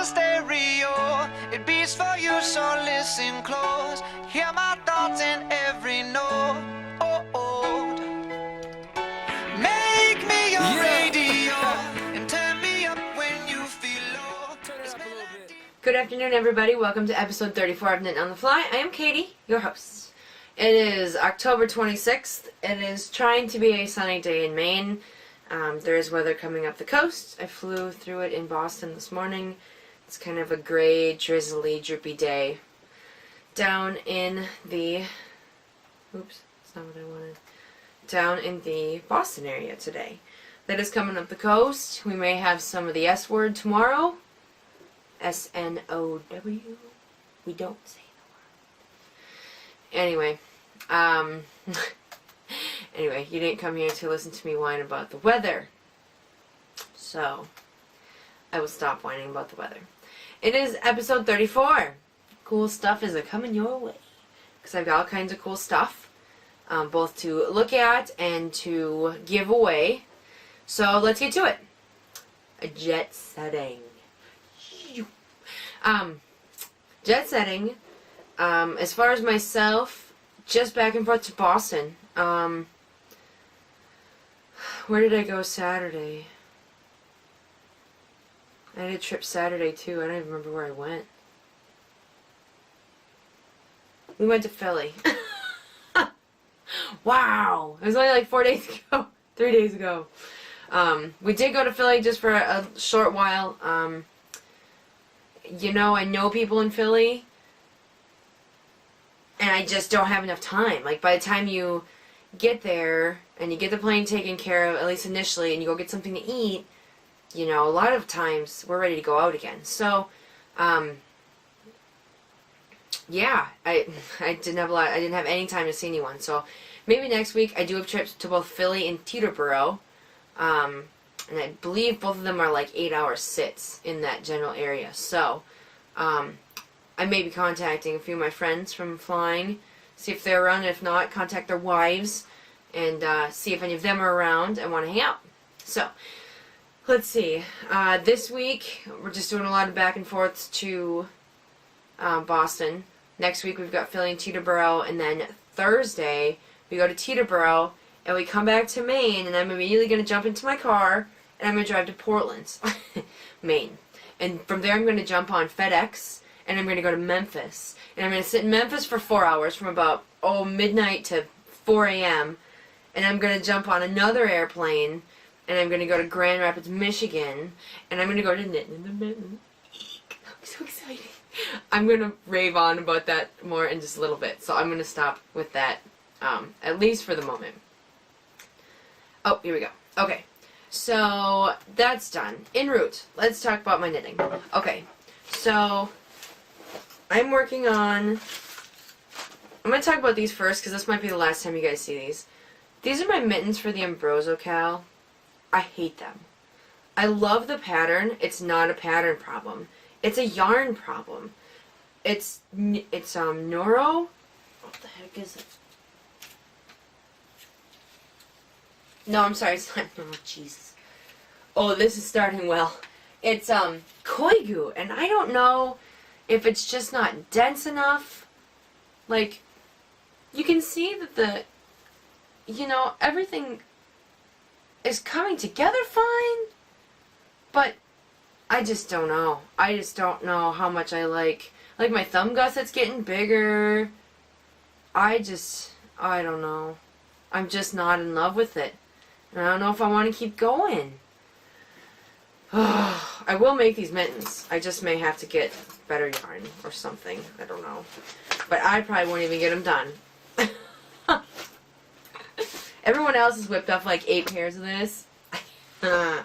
stereo. It beats for you, so listen close. Hear my thoughts in every note. Make me your radio and turn me up when you feel low. Good afternoon, everybody. Welcome to episode 34 of Knit on the Fly. I am Katie, your host. It is October 26th. It is trying to be a sunny day in Maine. There is weather coming up the coast. I flew through it in Boston this morning. It's kind of a gray, drizzly, droopy day. Down in the... Oops, that's not what I wanted. Down in the Boston area today. That is coming up the coast. We may have some of the S word tomorrow. S-N-O-W. We don't say the word. Anyway, anyway, you didn't come here to listen to me whine about the weather. So, I will stop whining about the weather. It is episode 34. Cool stuff is coming your way. Because I've got all kinds of cool stuff. Both to look at and to give away. So, let's get to it. Jet setting. Jet setting. As far as myself, just back and forth to Boston. Where did I go Saturday? I had a trip Saturday too. I don't even remember where I went. We went to Philly. Wow! It was only like 4 days ago. 3 days ago. We did go to Philly just for a short while. You know, I know people in Philly. And I just don't have enough time. Like, by the time you get there and you get the plane taken care of, at least initially, and you go get something to eat, you know, a lot of times we're ready to go out again. So, yeah, I didn't have I didn't have any time to see anyone. So, maybe next week I do have trips to both Philly and Teterboro. And I believe both of them are like 8-hour sits in that general area. So, I may be contacting a few of my friends from flying, see if they're around, and if not, contact their wives, and see if any of them are around and want to hang out. So, let's see. This week, we're just doing a lot of back and forths to Boston. Next week, we've got Philly and Teterboro, and then Thursday, we go to Teterboro, and we come back to Maine, and I'm immediately going to jump into my car, and I'm going to drive to Portland, Maine. And from there, I'm going to jump on FedEx, and I'm going to go to Memphis. And I'm going to sit in Memphis for 4 hours from about, midnight to 4 a.m. And I'm going to jump on another airplane, and I'm going to go to Grand Rapids, Michigan. And I'm going to go to Knitting in the Mitten. I'm so excited. I'm going to rave on about that more in just a little bit. So I'm going to stop with that, at least for the moment. Oh, here we go. Okay. So, that's done. En route. Let's talk about my knitting. Okay. So, I'm working on... I'm going to talk about these first, because this might be the last time you guys see these. These are my mittens for the Ambroso Cal. I hate them. I love the pattern. It's not a pattern problem. It's a yarn problem. It's Noro? What the heck is it? No, I'm sorry, it's not Noro. Jesus. Oh, this is starting well. It's Koigu, and I don't know if it's just not dense enough. Like, you can see that everything is coming together fine, but I just don't know. I just don't know how much I like my thumb gusset's getting bigger. I don't know. I'm just not in love with it. And I don't know if I want to keep going. I will make these mittens. I just may have to get better yarn or something. I don't know. But I probably won't even get them done. Everyone else has whipped up like 8 pairs of this. I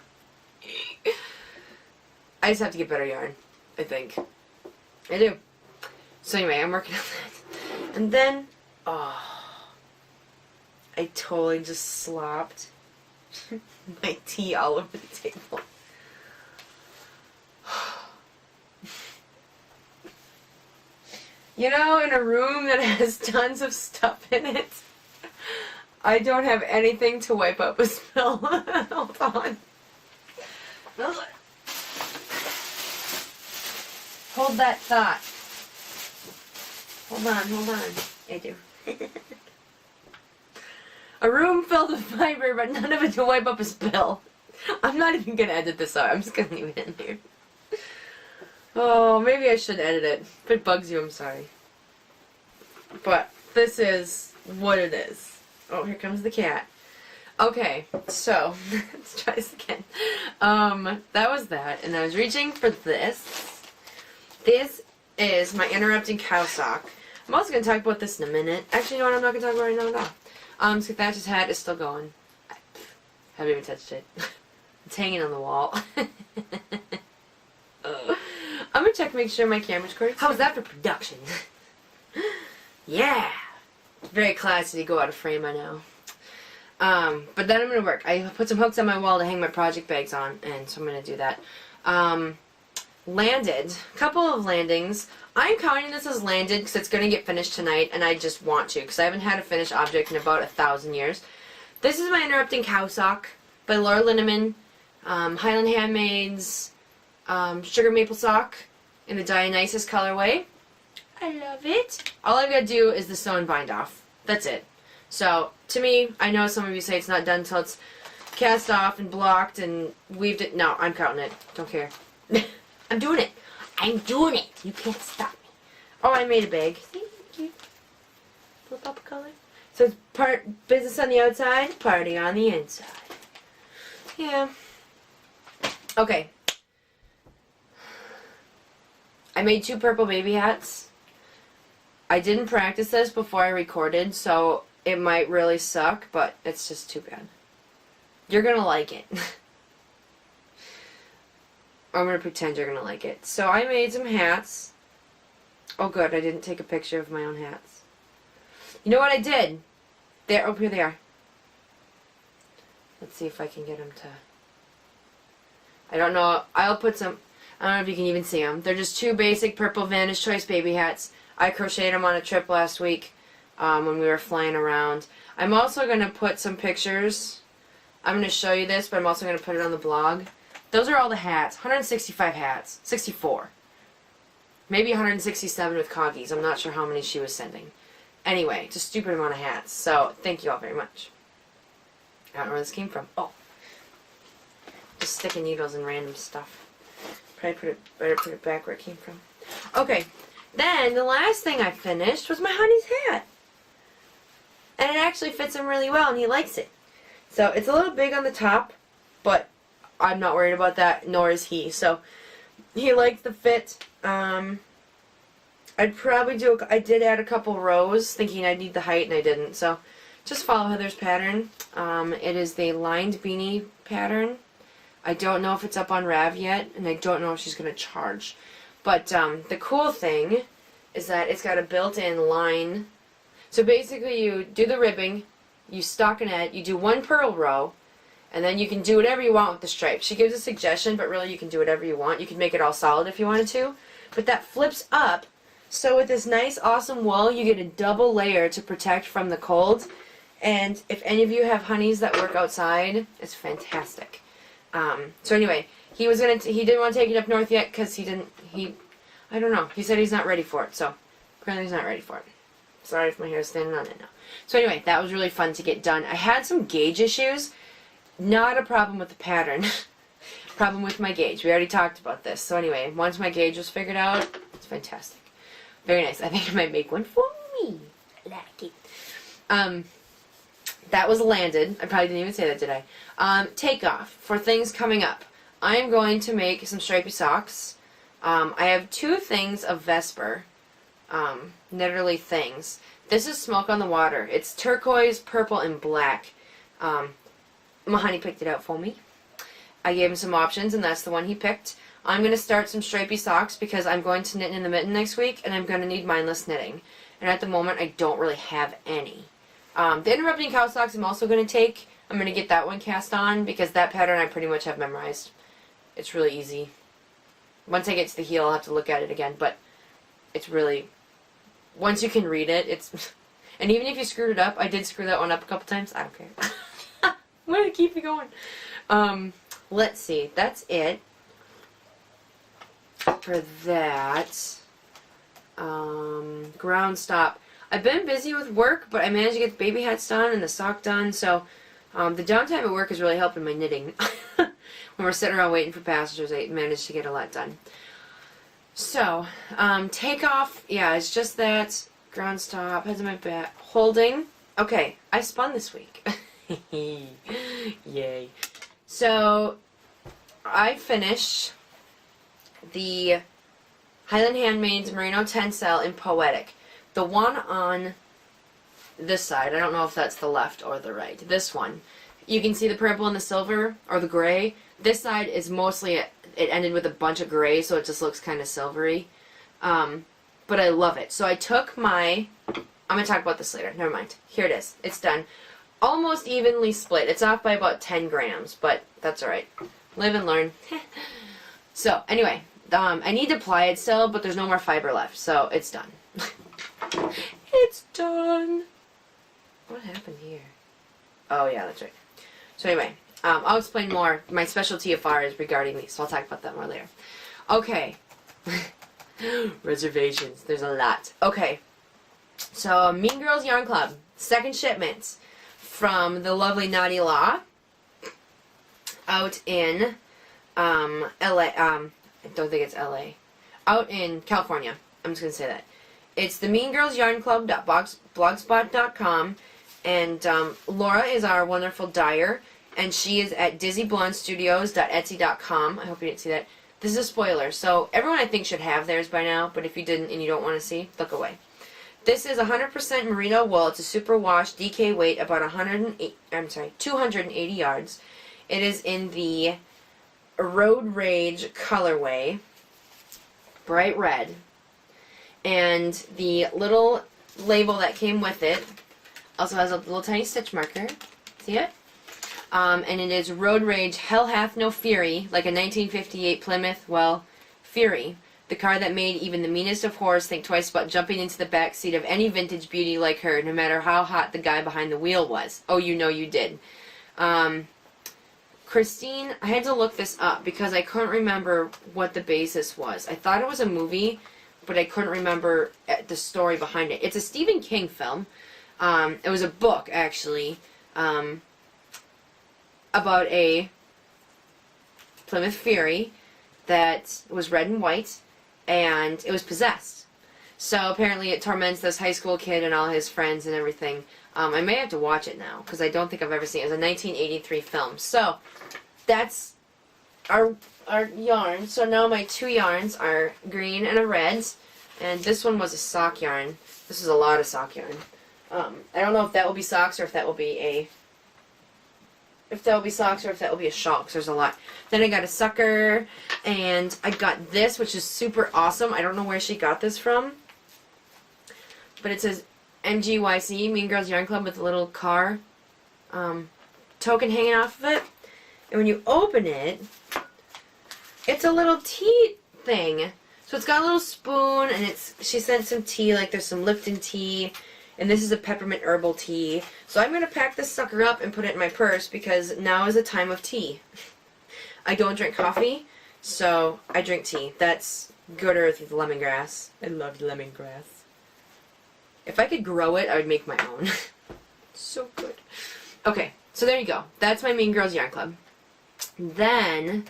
just have to get better yarn, I think. I do. So anyway, I'm working on that. And then, I totally just slopped my tea all over the table. You know, in a room that has tons of stuff in it, I don't have anything to wipe up a spill. Hold on. hold that thought. Hold on. I do. A room filled with fiber, but none of it to wipe up a spill. I'm not even gonna edit this out. I'm just gonna leave it in there. Oh, maybe I should edit it. If it bugs you, I'm sorry. But this is what it is. Oh, here comes the cat. Okay, so let's try this again. That was that, and I was reaching for this. This is my interrupting cow sock. I'm also gonna talk about this in a minute. Actually, you know what? I'm not gonna talk about it right now at all. So Thatch's hat is still going. I haven't even touched it. It's hanging on the wall. I'm gonna check, make sure my camera's recording. How's that for production? Yeah! Very classy to go out of frame, I know. But then I'm gonna work. I put some hooks on my wall to hang my project bags on, and so I'm gonna do that. Landed. A couple of landings. I'm counting this as landed because it's gonna get finished tonight, and I just want to, because I haven't had a finished object in about 1,000 years. This is my Interrupting Cow Sock by Laura Linneman, Highland Handmaids, Sugar Maple Sock in the Dionysus colorway. I love it. All I've got to do is the sew and bind off. That's it. So, to me, I know some of you say it's not done until it's cast off and blocked and weaved it. No, I'm counting it. Don't care. I'm doing it. I'm doing it. You can't stop me. Oh, I made a bag. See? Cute. Flip up color. So it's part business on the outside, party on the inside. Yeah. Okay. I made 2 purple baby hats. I didn't practice this before I recorded, so it might really suck, but it's just too bad. You're gonna like it. I'm gonna pretend you're gonna like it. So I made some hats. Oh good, I didn't take a picture of my own hats. You know what I did? There, oh, here they are. Let's see if I can get them to... I don't know, I'll put some... I don't know if you can even see them. They're just 2 basic purple Vantage Choice baby hats. I crocheted them on a trip last week when we were flying around. I'm also going to put some pictures. I'm going to show you this, but I'm also going to put it on the blog. Those are all the hats. 165 hats. 64. Maybe 167 with Coggies. I'm not sure how many she was sending. Anyway, just a stupid amount of hats. So, thank you all very much. I don't know where this came from. Oh. Just sticking needles and random stuff. Probably better put it back where it came from. Okay. Then, the last thing I finished was my honey's hat. And it actually fits him really well, and he likes it. So, it's a little big on the top, but I'm not worried about that, nor is he. So, he likes the fit. I'd probably do, I did add a couple rows, thinking I'd need the height, and I didn't. So, just follow Heather's pattern. It is the lined beanie pattern. I don't know if it's up on Rav yet, and I don't know if she's going to charge. But the cool thing is that it's got a built-in line. So basically you do the ribbing, you stockinette, you do 1 purl row, and then you can do whatever you want with the stripes. She gives a suggestion, but really you can do whatever you want. You can make it all solid if you wanted to. But that flips up, so with this nice, awesome wool, you get a double layer to protect from the cold. And if any of you have honeys that work outside, it's fantastic. So anyway, he didn't want to take it up north yet because I don't know. He said he's not ready for it, so apparently he's not ready for it. Sorry if my hair is standing on it now. So anyway, that was really fun to get done. I had some gauge issues. Not a problem with the pattern. Problem with my gauge. We already talked about this. So anyway, once my gauge was figured out, it's fantastic. Very nice. I think I might make one for me. I like it. That was landed. I probably didn't even say that, did I? Takeoff for things coming up. I'm going to make some stripy socks. I have 2 things of Vesper. Knitterly things. This is Smoke on the Water. It's turquoise, purple, and black. My honey picked it out for me. I gave him some options, and that's the one he picked. I'm going to start some stripy socks because I'm going to knit in the mitten next week, and I'm going to need mindless knitting. And at the moment, I don't really have any. The Interrupting Cow Socks I'm also going to take. I'm going to get that one cast on because that pattern I pretty much have memorized. It's really easy. Once I get to the heel, I'll have to look at it again, but it's really... Once you can read it, it's... And even if you screwed it up, I did screw that one up a couple times, I don't care. I'm going to keep it going. Let's see, that's it. for that. Ground stop. I've been busy with work, but I managed to get the baby hats done and the sock done, so the downtime at work is really helping my knitting. When we're sitting around waiting for passengers, I managed to get a lot done. So, takeoff, yeah, it's just that. Ground stop, heads in my back. Holding. Okay, I spun this week. Yay. So, I finished the Highland Handmaids Merino Tencel in Poetic. The one on this side, I don't know if that's the left or the right. This one. You can see the purple and the silver, or the gray. This side is mostly, it ended with a bunch of gray, so it just looks kind of silvery. But I love it. So I took my, I'm going to talk about this later. Never mind. Here it is. It's done. Almost evenly split. It's off by about 10 grams, but that's alright. Live and learn. So, anyway, I need to ply it still, but there's no more fiber left, so it's done. It's done. What happened here? Oh, yeah, that's right. So anyway, I'll explain more. My specialty afar is regarding these, so I'll talk about that more later. Okay. Reservations. There's a lot. Okay. So, Mean Girls Yarn Club. Second shipment from the lovely Naughty Law out in LA. I don't think it's LA. Out in California. I'm just going to say that. It's the Mean Girls Yarn Club.blogspot.com, and Laura is our wonderful dyer, and she is at dizzyblondestudios.etsy.com. I hope you didn't see that. This is a spoiler, so everyone I think should have theirs by now, but if you didn't and you don't want to see, look away. This is 100% merino wool. It's a super wash DK weight, about 280 yards. It is in the Road Rage colorway, bright red. And the little label that came with it also has a little tiny stitch marker. See it? And it is Road Rage Hell Hath No Fury, like a 1958 Plymouth, well, Fury. The car that made even the meanest of whores think twice about jumping into the back seat of any vintage beauty like her, no matter how hot the guy behind the wheel was. Oh, you know you did. Christine, I had to look this up because I couldn't remember what the basis was. I thought it was a movie, but I couldn't remember the story behind it. It's a Stephen King film. It was a book, actually, about a Plymouth Fury that was red and white, and it was possessed. So apparently it torments this high school kid and all his friends and everything. I may have to watch it now, because I don't think I've ever seen it. It was a 1983 film. So, that's our yarn. So now my two yarns are green and a red, and this one was a sock yarn. This is a lot of sock yarn. I don't know if that will be socks or if that will be a shawl, because there's a lot. Then I got a sucker, and I got this, which is super awesome. I don't know where she got this from, but it says MGYC, Mean Girls Yarn Club, with a little car token hanging off of it. And when you open it, it's a little tea thing. So it's got a little spoon, and she sent some tea, like there's some Lipton tea, and this is a peppermint herbal tea. So I'm going to pack this sucker up and put it in my purse, because now is a time of tea. I don't drink coffee, so I drink tea. That's good earth with lemongrass. I love lemongrass. If I could grow it, I would make my own. So good. Okay, so there you go. That's my Mean Girls Yarn Club. Then,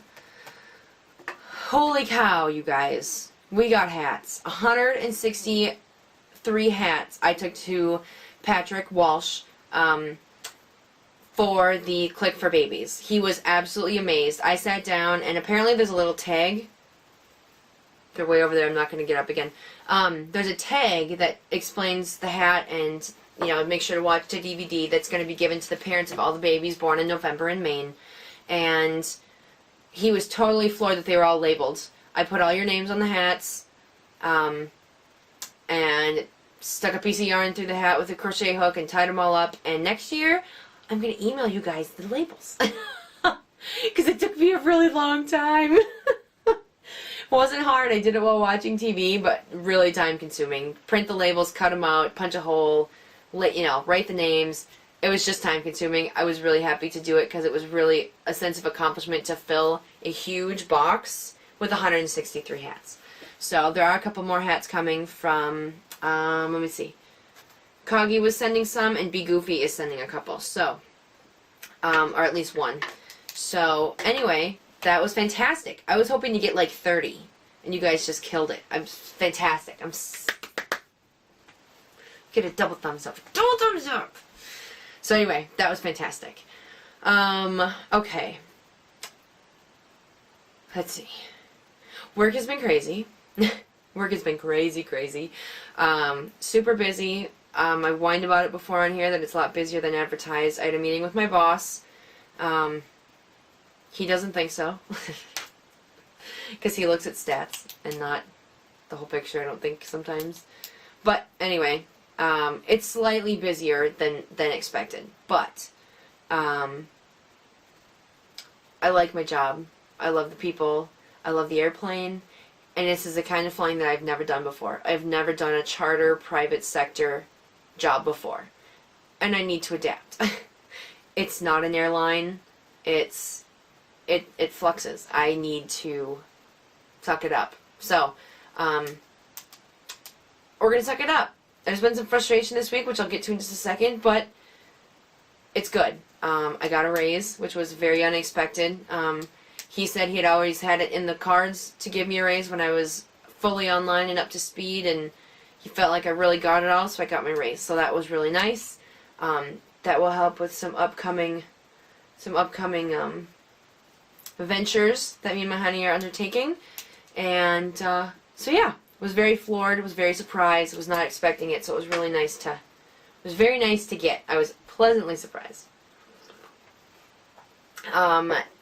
holy cow, you guys. We got hats. 163 hats I took to Patrick Walsh for the Click for Babies. He was absolutely amazed. I sat down, and apparently there's a little tag. They're way over there. I'm not going to get up again. There's a tag that explains the hat, and, you know, make sure to watch the DVD that's going to be given to the parents of all the babies born in November in Maine. And he was totally floored that they were all labeled. I put all your names on the hats, and stuck a piece of yarn through the hat with a crochet hook and tied them all up. And next year, I'm going to email you guys the labels. Because it took me a really long time. It wasn't hard. I did it while watching TV, but really time consuming. Print the labels, cut them out, punch a hole, write the names. It was just time consuming. I was really happy to do it because it was really a sense of accomplishment to fill a huge box with 163 hats. So there are a couple more hats coming from, let me see. Coggy was sending some, and Be Goofy is sending a couple. So, or at least one. So, anyway, that was fantastic. I was hoping to get like 30, and you guys just killed it. I'm fantastic. Get a double thumbs up. Double thumbs up! So anyway, that was fantastic. Okay. Let's see. Work has been crazy. Work has been crazy. Super busy. I whined about it before on here that it's a lot busier than advertised. I had a meeting with my boss. He doesn't think so. Because he looks at stats and not the whole picture, I don't think, sometimes. But anyway, it's slightly busier than expected. But I like my job. I love the people. I love the airplane. And this is the kind of flying that I've never done before. I've never done a charter private sector job before. And I need to adapt. It's not an airline. It fluxes. I need to suck it up. So, we're going to suck it up. There's been some frustration this week, which I'll get to in just a second, but it's good. I got a raise, which was very unexpected. He said he had always had it in the cards to give me a raise when I was fully online and up to speed, and he felt like I really got it all, so I got my raise. So that was really nice. That will help with some upcoming ventures that me and my honey are undertaking. And so yeah, was very floored, was very surprised, was not expecting it, so it was really nice to, it was very nice to get. I was pleasantly surprised.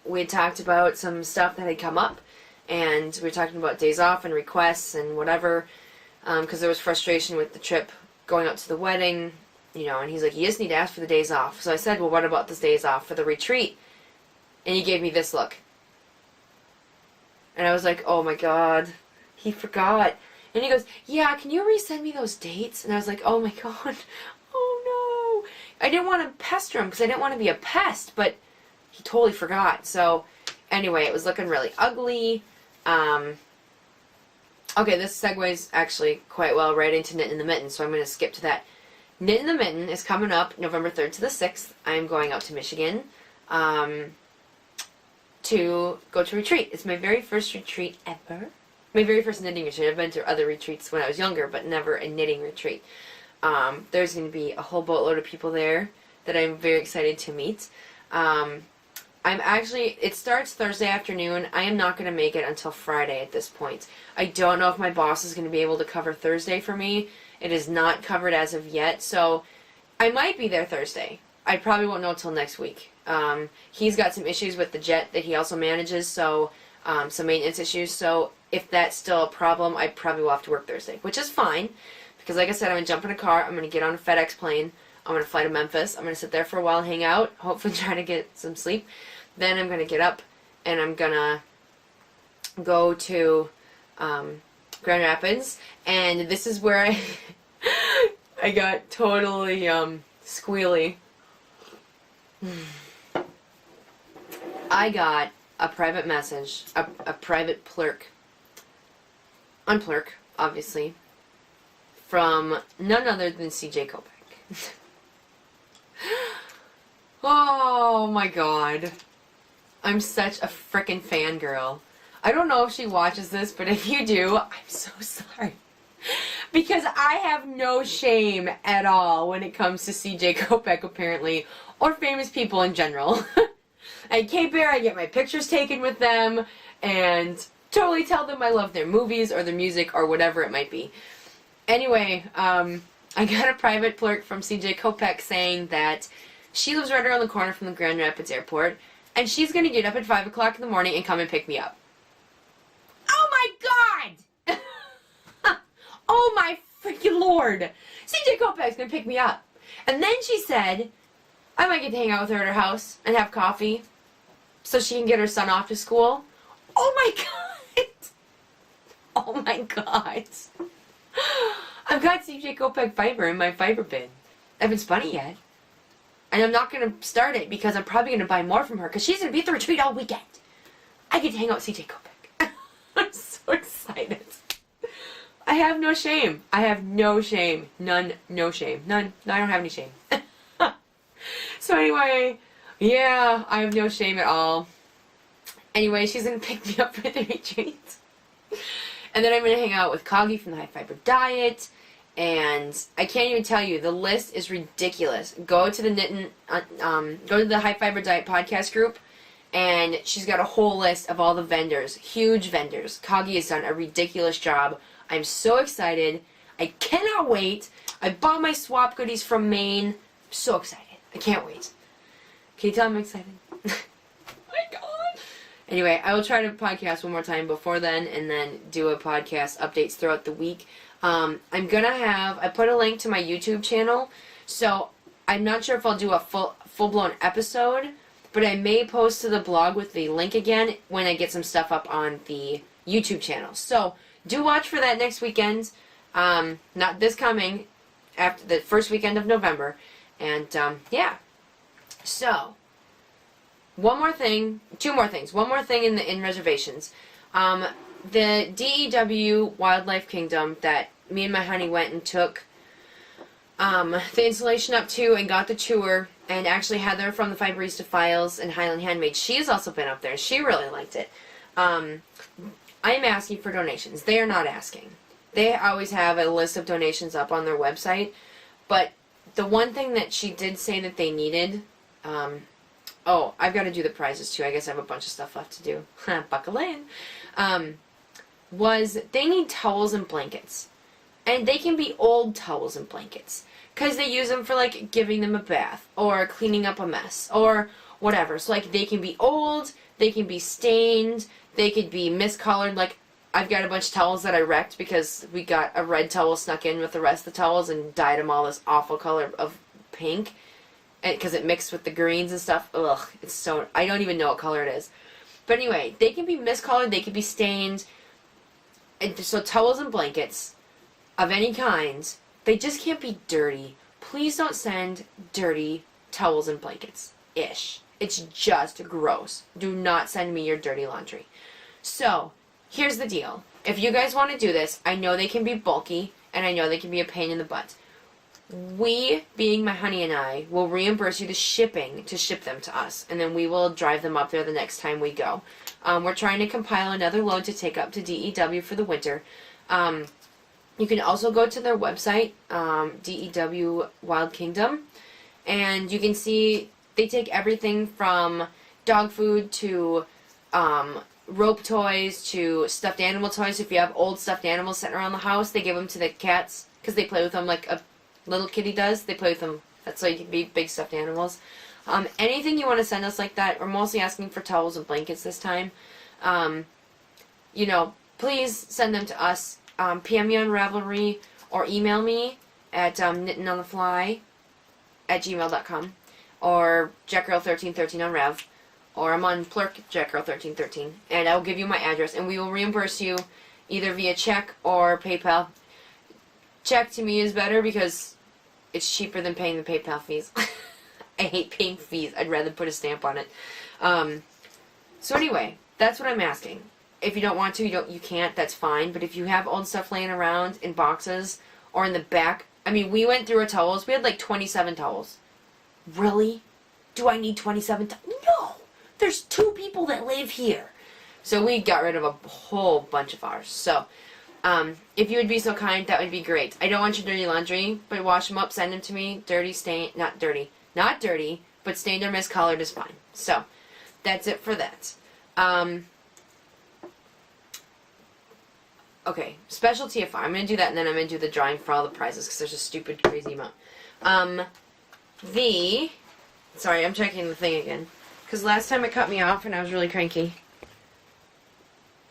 We had talked about some stuff that had come up, and we were talking about days off and requests and whatever, because there was frustration with the trip going up to the wedding, you know, and he's like, you just need to ask for the days off. So I said, well, what about this days off for the retreat? And he gave me this look. And I was like, oh my God, he forgot. And he goes, yeah, can you resend me those dates? And I was like, oh my God, oh no. I didn't want to pester him because I didn't want to be a pest, but he totally forgot. So anyway, it was looking really ugly. Okay, this segues actually quite well right into Knit in the Mitten, so I'm going to skip to that. Knit in the Mitten is coming up November 3rd to the 6th. I'm going out to Michigan to go to retreat. It's my very first retreat ever. My very first knitting retreat. I've been to other retreats when I was younger, but never a knitting retreat. There's going to be a whole boatload of people there that I'm very excited to meet. It starts Thursday afternoon. I am not going to make it until Friday at this point. I don't know if my boss is going to be able to cover Thursday for me. It is not covered as of yet, so I might be there Thursday. I probably won't know until next week. He's got some issues with the jet that he also manages, so some maintenance issues, so if that's still a problem, I probably will have to work Thursday, which is fine, because like I said, I'm going to jump in a car, I'm going to get on a FedEx plane, I'm going to fly to Memphis, I'm going to sit there for a while and hang out, hopefully try to get some sleep. Then I'm going to get up, and I'm going to go to Grand Rapids, and this is where I got totally squealy. I got a private message, a private unplurk, obviously, from none other than CJ Kopech. Oh my God. I'm such a frickin' fangirl. I don't know if she watches this, but if you do, I'm so sorry. Because I have no shame at all when it comes to CJ Kopech, apparently, or famous people in general. At Cape Air, I get my pictures taken with them, and totally tell them I love their movies, or their music, or whatever it might be. Anyway, I got a private plurk from CJ Kopech saying that she lives right around the corner from the Grand Rapids Airport, and she's going to get up at 5 o'clock in the morning and come and pick me up. Oh my God! Oh my freaking Lord! CJ Kopech's going to pick me up. And then she said I might get to hang out with her at her house and have coffee so she can get her son off to school. Oh my God! Oh my God! I've got CJ Kopech fiber in my fiber bin. I haven't spun it yet. And I'm not going to start it because I'm probably going to buy more from her because she's going to be at the retreat all weekend. I get to hang out with CJ Kopech. have no shame. I have no shame. None. No shame. None. No, I don't have any shame. So anyway, yeah, I have no shame at all. Anyway, she's gonna pick me up for the retreat. And then I'm gonna hang out with Coggy from the High Fiber Diet. And I can't even tell you, the list is ridiculous. Go to the go to the High Fiber Diet podcast group, and she's got a whole list of all the vendors, huge vendors. Coggy has done a ridiculous job. I'm so excited. I cannot wait. I bought my swap goodies from Maine. I'm so excited. I can't wait. Can you tell I'm excited? Oh my God. Anyway, I will try to podcast one more time before then, and then do a podcast updates throughout the week. I'm gonna have, I put a link to my YouTube channel, so I'm not sure if I'll do a full-blown episode, but I may post to the blog with the link again when I get some stuff up on the YouTube channel. So, do watch for that next weekend, not this coming, after the first weekend of November, and, yeah. So, one more thing, two more things, one more thing in reservations. The DEW Wildlife Kingdom that me and my honey went and took the installation up to and got the tour, and actually Heather from the Fiberista Files and Highland Handmade, she's also been up there. She really liked it. I'm asking for donations. They are not asking. They always have a list of donations up on their website, but the one thing that she did say that they needed, oh, I've got to do the prizes too. I guess I have a bunch of stuff left to do. Buckle in. Was they need towels and blankets. And they can be old towels and blankets. Because they use them for, like, giving them a bath. Or cleaning up a mess. Or whatever. So, like, they can be old. They can be stained. They could be miscolored. Like, I've got a bunch of towels that I wrecked because we got a red towel snuck in with the rest of the towels and dyed them all this awful color of pink. Because it mixed with the greens and stuff. Ugh, it's so... I don't even know what color it is. But anyway, they can be miscolored. They can be stained. And so towels and blankets of any kind, they just can't be dirty. Please don't send dirty towels and blankets. Ish. It's just gross. Do not send me your dirty laundry. So, here's the deal. If you guys want to do this, I know they can be bulky, and I know they can be a pain in the butt. We, being my honey and I, will reimburse you the shipping to ship them to us, and then we will drive them up there the next time we go. We're trying to compile another load to take up to DEW for the winter. You can also go to their website, DEW Wild Kingdom, and you can see they take everything from dog food to rope toys to stuffed animal toys. If you have old stuffed animals sitting around the house, they give them to the cats because they play with them like a little kitty does. They play with them. That's why you can be big stuffed animals. Anything you want to send us like that, we're mostly asking for towels and blankets this time. You know, please send them to us. PM me on Ravelry or email me at knittingonthefly@gmail.com or jackgirl1313 on Rev, or I'm on Plurk jackgirl1313, and I will give you my address, and we will reimburse you either via check or PayPal. Check to me is better because it's cheaper than paying the PayPal fees. I hate paying fees. I'd rather put a stamp on it. So anyway, that's what I'm asking. If you don't want to, you can't, that's fine. But if you have old stuff laying around in boxes or in the back, I mean, we went through our towels. We had like 27 towels. Really? Do I need 27 towels? No! There's 2 people that live here. So we got rid of a whole bunch of ours. So, if you would be so kind, that would be great. I don't want your dirty laundry, but wash them up, send them to me. Dirty, stained, not dirty, but stained or miscolored is fine. So, that's it for that. Okay, special TFR. I'm going to do that, and then I'm going to do the drawing for all the prizes, because there's a stupid, crazy amount. Sorry, I'm checking the thing again. Because last time it cut me off, and I was really cranky.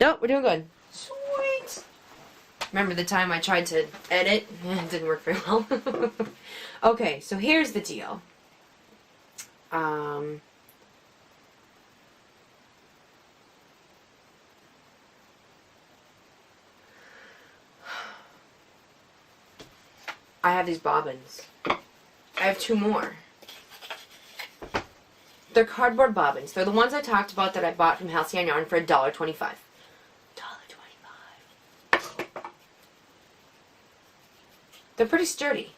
Nope, we're doing good. Sweet! Remember the time I tried to edit? It didn't work very well. Okay, so here's the deal. I have these bobbins. I have 2 more. They're cardboard bobbins. They're the ones I talked about that I bought from Halcyon Yarn for $1.25. $1.25. They're pretty sturdy.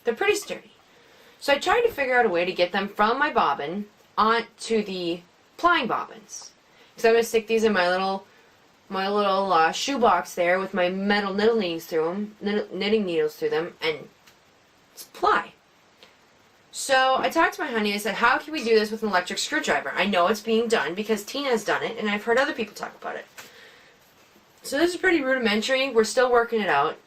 They're pretty sturdy. So I tried to figure out a way to get them from my bobbin onto the plying bobbins. So I'm going to stick these in my little shoebox there with my metal knitting needles through them, and ply. So I talked to my honey. I said, how can we do this with an electric screwdriver? I know it's being done because Tina's done it, and I've heard other people talk about it. So this is pretty rudimentary. We're still working it out.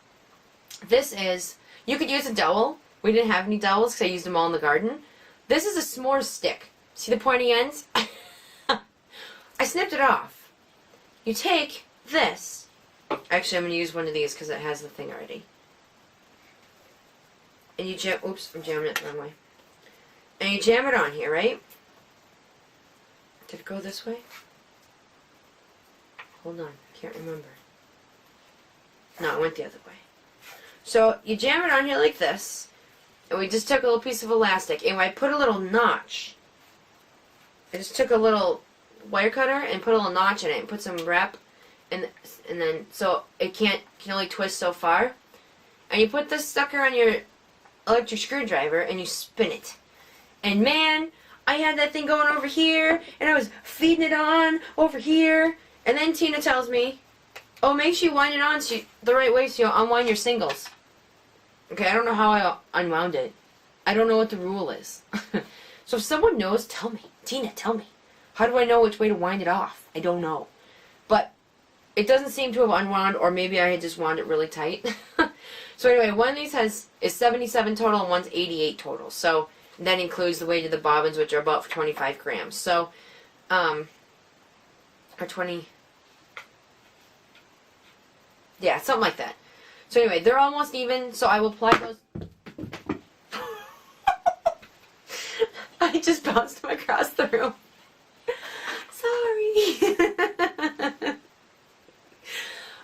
This is, you could use a dowel. We didn't have any dowels because I used them all in the garden. This is a s'more stick. See the pointy ends? I snipped it off. You take this. Actually, I'm going to use one of these because it has the thing already. And you jam, oops, I'm jamming it the wrong way. And you jam it on here, right? Did it go this way? Hold on, can't remember. No, it went the other way. So you jam it on here like this, and we just took a little piece of elastic, and I put a little notch. I just took a little wire cutter and put a little notch in it, and put some wrap, and then so it can only twist so far. And you put this sucker on your electric screwdriver, and you spin it. And man, I had that thing going over here, and I was feeding it on over here. And then Tina tells me, oh, make sure you wind it on the right way so you'll unwind your singles. Okay, I don't know how I unwound it. I don't know what the rule is. So if someone knows, tell me. Tina, tell me. How do I know which way to wind it off? I don't know. But it doesn't seem to have unwound, or maybe I had just wound it really tight. So anyway, one of these is 77 total and one's 88 total. So that includes the weight of the bobbins, which are about 25 grams. So, or 20... yeah, something like that. So anyway, they're almost even, so I will apply those. I just bounced them across the room. Sorry.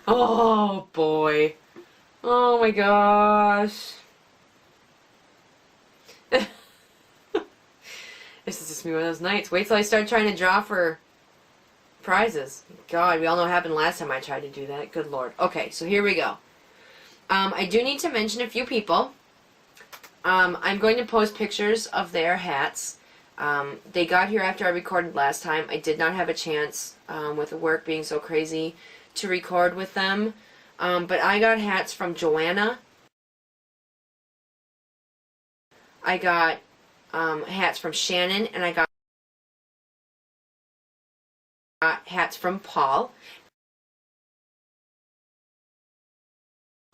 Oh, boy. Oh, my gosh. This is just me one of those nights. Wait till I start trying to draw for prizes. God, we all know what happened last time I tried to do that. Good Lord. Okay, so here we go. I do need to mention a few people. I'm going to post pictures of their hats. They got here after I recorded last time. I did not have a chance, with the work being so crazy, to record with them. But I got hats from Joanna. I got hats from Shannon, and I got hats from Paul.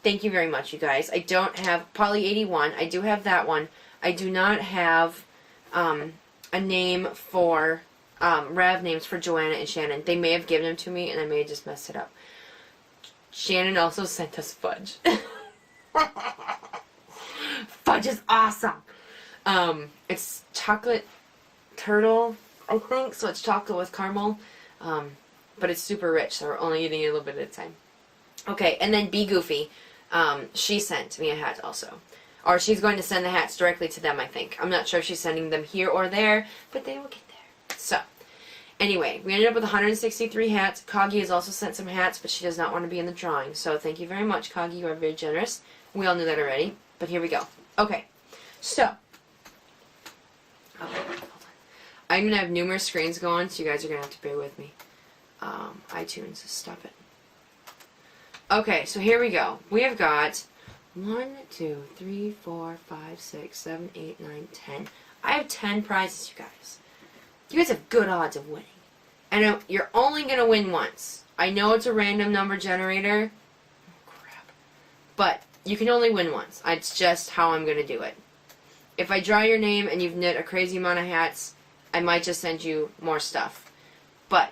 Thank you very much, you guys. I don't have Polly 81. I do have that one. I do not have a name for Rev names for Joanna and Shannon. They may have given them to me, and I may have just messed it up. Shannon also sent us fudge. Fudge is awesome. It's chocolate turtle, I think. So it's chocolate with caramel. But it's super rich, so we're only eating it a little bit at a time. Okay, and then Be Goofy. She sent me a hat also. Or she's going to send the hats directly to them, I think. I'm not sure if she's sending them here or there, but they will get there. So, anyway, we ended up with 163 hats. Coggy has also sent some hats, but she does not want to be in the drawing. So thank you very much, Coggy. You are very generous. We all knew that already, but here we go. Okay, so, hold on. I'm going to have numerous screens going, so you guys are going to have to bear with me. iTunes, stop it. Okay, so here we go. We have got 1, 2, 3, 4, 5, 6, 7, 8, 9, 10. I have 10 prizes, you guys. You guys have good odds of winning. And you're only going to win once. I know it's a random number generator. Oh, crap. But you can only win once. It's just how I'm going to do it. If I draw your name and you've knit a crazy amount of hats, I might just send you more stuff. But,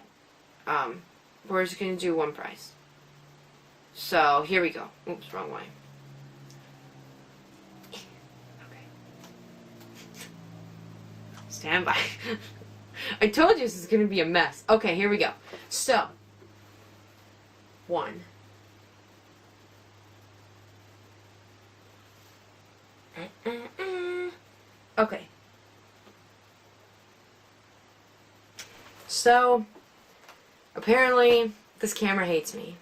we're just going to do one prize. So, here we go. Oops, wrong way. Okay. Stand by. I told you this is going to be a mess. Okay, here we go. So, 1. Okay. So, apparently, this camera hates me.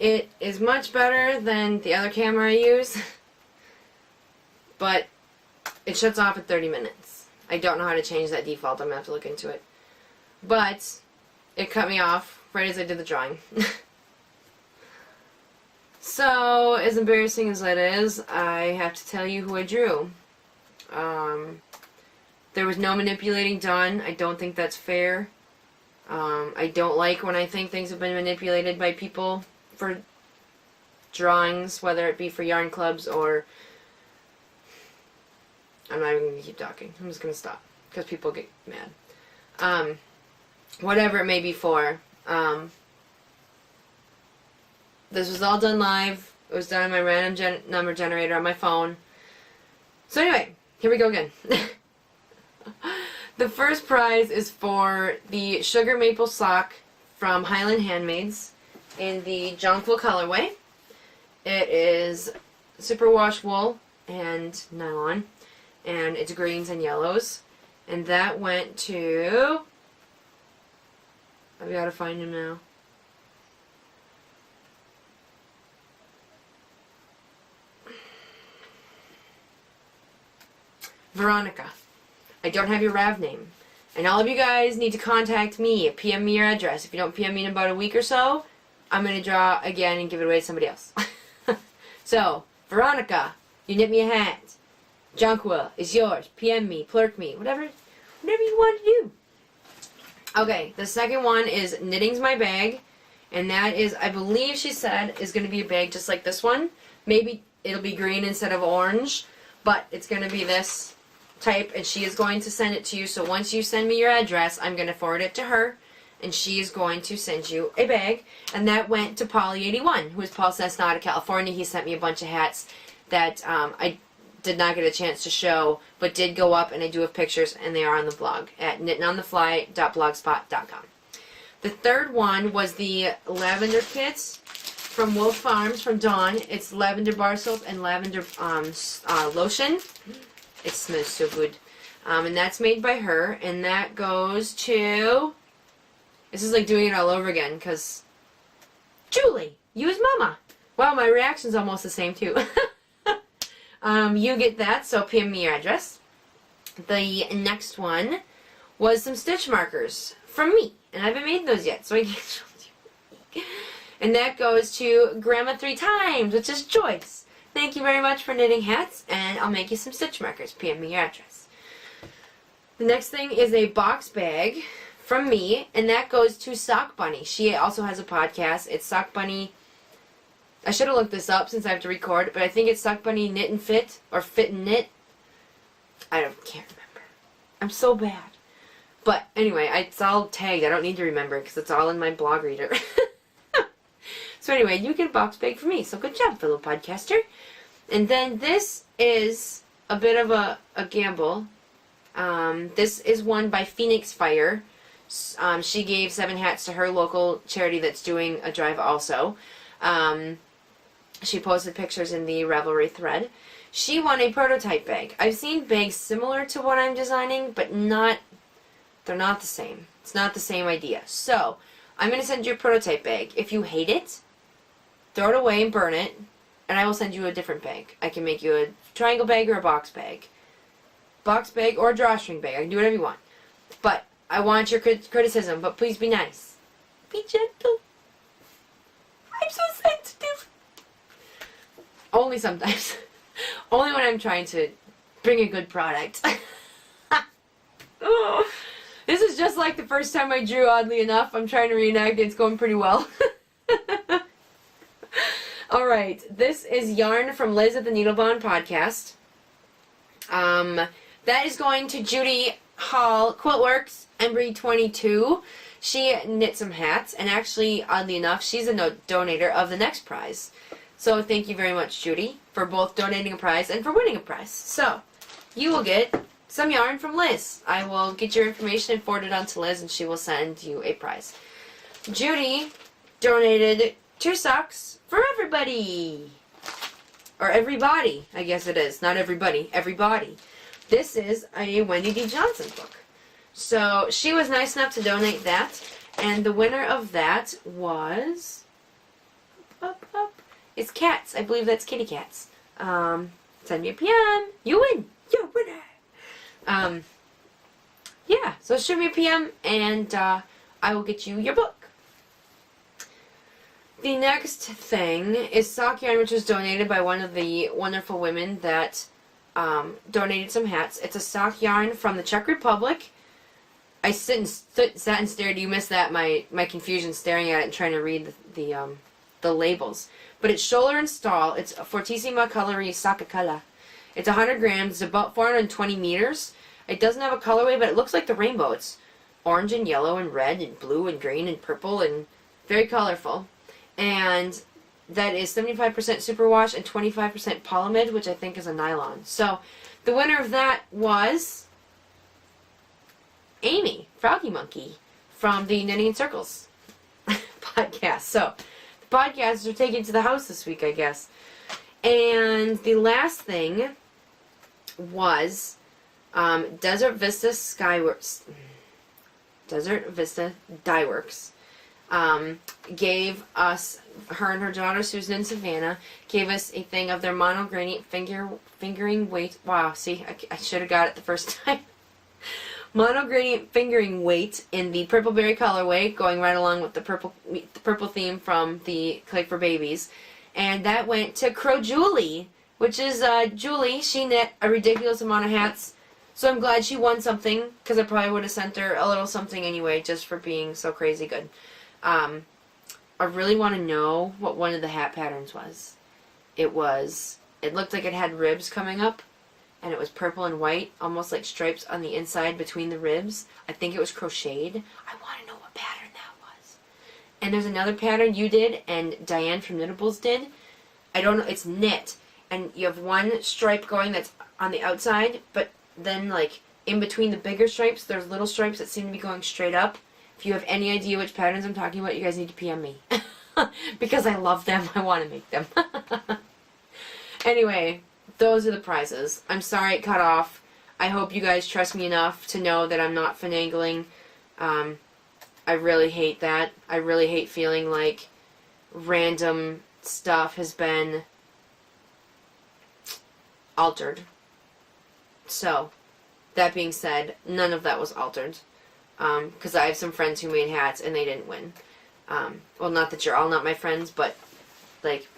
It is much better than the other camera I use, but it shuts off at 30 minutes. I don't know how to change that default. I'm going to have to look into it. But it cut me off right as I did the drawing. So, as embarrassing as that is, I have to tell you who I drew. There was no manipulating done. I don't think that's fair. I don't like when I think things have been manipulated by people for drawings, whether it be for yarn clubs or... I'm not even going to keep talking. I'm just going to stop because people get mad. Whatever it may be for. This was all done live. It was done on my random number generator on my phone. So anyway, here we go again. The first prize is for the Sugar Maple Sock from Highland Handmaids in the Jonquil colorway. It is superwash wool and nylon, and it's greens and yellows. And that went to... I've got to find him now. Veronica. I don't have your RAV name. And all of you guys need to contact me. PM me your address. If you don't PM me in about a week or so, I'm going to draw again and give it away to somebody else. So, Veronica, you knit me a hat. Jonquil is yours. PM me, plurk me, whatever you want to do. Okay, the second one is Knitting's My Bag. And that is, I believe she said, is going to be a bag just like this one. Maybe it'll be green instead of orange. But it's going to be this type, and she is going to send it to you. So once you send me your address, I'm going to forward it to her, and she is going to send you a bag. And that went to Polly81, who is Paul Cessna out of California. He sent me a bunch of hats that I did not get a chance to show, but did go up, and I do have pictures, and they are on the blog at knittingonthefly.blogspot.com. The third one was the lavender kits from Wolf Farms from Dawn. It's lavender bar soap and lavender lotion. It smells so good. And that's made by her. And that goes to... This is like doing it all over again, because... Julie! You as Mama! Wow, my reaction's almost the same, too. You get that, so PM me your address. The next one was some stitch markers from me. And I haven't made those yet, so I can't show you. And that goes to Grandma 3 Times, which is Joyce. Thank you very much for knitting hats, and I'll make you some stitch markers. PM me your address. The next thing is a box bag from me, and that goes to Sock Bunny. She also has a podcast. It's Sock Bunny. I should have looked this up since I have to record, but I think it's Sock Bunny Knit and Fit, or Fit and Knit. Can't remember. I'm so bad. But anyway, it's all tagged. I don't need to remember because it's all in my blog reader. So anyway, you get a box bag for me. So good job, fellow podcaster. And then this is a bit of a gamble. This is one by Phoenix Fire. She gave 7 hats to her local charity that's doing a drive also. She posted pictures in the Ravelry thread. She won a prototype bag. I've seen bags similar to what I'm designing, but they're not the same. It's not the same idea. So, I'm going to send you a prototype bag. If you hate it, throw it away and burn it, and I will send you a different bag. I can make you a triangle bag or a box bag. Box bag or a drawstring bag. I can do whatever you want. But I want your criticism, but please be nice. Be gentle. I'm so sensitive. Only sometimes. Only when I'm trying to bring a good product. Oh, this is just like the first time I drew, oddly enough. I'm trying to reenact it. It's going pretty well. Alright, this is yarn from Liz at the Needlebound podcast. That is going to Judy Hall, Quiltworks, Embry22. She knit some hats, and actually, oddly enough, she's a donator of the next prize. So thank you very much, Judy, for both donating a prize and for winning a prize. So, you will get some yarn from Liz. I will get your information and forward it on to Liz, and she will send you a prize. Judy donated 2 socks for everybody. Or everybody, I guess it is. Not everybody. Everybody. This is a Wendy D. Johnson book. So, she was nice enough to donate that. And the winner of that was... up. It's cats. I believe that's kitty cats. Send me a PM. You win. You winner. Yeah, so shoot me a PM and I will get you your book. The next thing is sock yarn, which was donated by one of the wonderful women that donated some hats. It's a sock yarn from the Czech Republic. I sat and stared. You missed that, my confusion staring at it and trying to read the labels. But it's shoulder and stall. It's Fortissima Colorie Sakakala. It's 100 grams. It's about 420 meters. It doesn't have a colorway, but it looks like the rainbow. It's orange and yellow and red and blue and green and purple and very colorful. And that is 75% superwash and 25% polyamide, which I think is a nylon. So the winner of that was Amy, Froggy Monkey, from the Knitting in Circles podcast. So the podcasts are taken to the house this week, I guess. And the last thing was Desert Vista Dye Works gave us, her and her daughter Susan and Savannah, gave us a thing of their mono gradient fingering weight. Wow, see, I should have got it the first time. Mono gradient fingering weight in the purple berry colorway, going right along with the purple theme from the Clay for Babies. And that went to Crow Julie, which is Julie. She knit a ridiculous amount of hats. So I'm glad she won something, because I probably would have sent her a little something anyway, just for being so crazy good. I really want to know what one of the hat patterns was. It looked like it had ribs coming up, and it was purple and white, almost like stripes on the inside between the ribs. I think it was crocheted. I want to know what pattern that was. And there's another pattern you did, and Diane from Knittables did. I don't know, it's knit, and you have one stripe going that's on the outside, but then, like, in between the bigger stripes, there's little stripes that seem to be going straight up. If you have any idea which patterns I'm talking about, you guys need to PM me. Because I love them. I want to make them. Anyway, those are the prizes. I'm sorry it cut off. I hope you guys trust me enough to know that I'm not finagling. I really hate that. I really hate feeling like random stuff has been altered. So, that being said, none of that was altered. Because I have some friends who made hats and they didn't win. Well, not that you're all not my friends, but, like,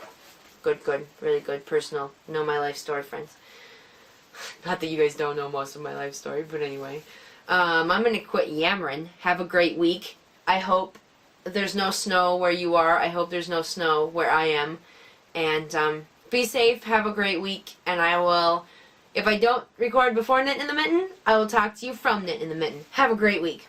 good, really good, personal, know my life story friends. Not that you guys don't know most of my life story, but anyway. I'm gonna quit yammering. Have a great week. I hope there's no snow where you are. I hope there's no snow where I am. And, be safe, have a great week, and I will... If I don't record before Knitting in the Mitten, I will talk to you from Knitting in the Mitten. Have a great week.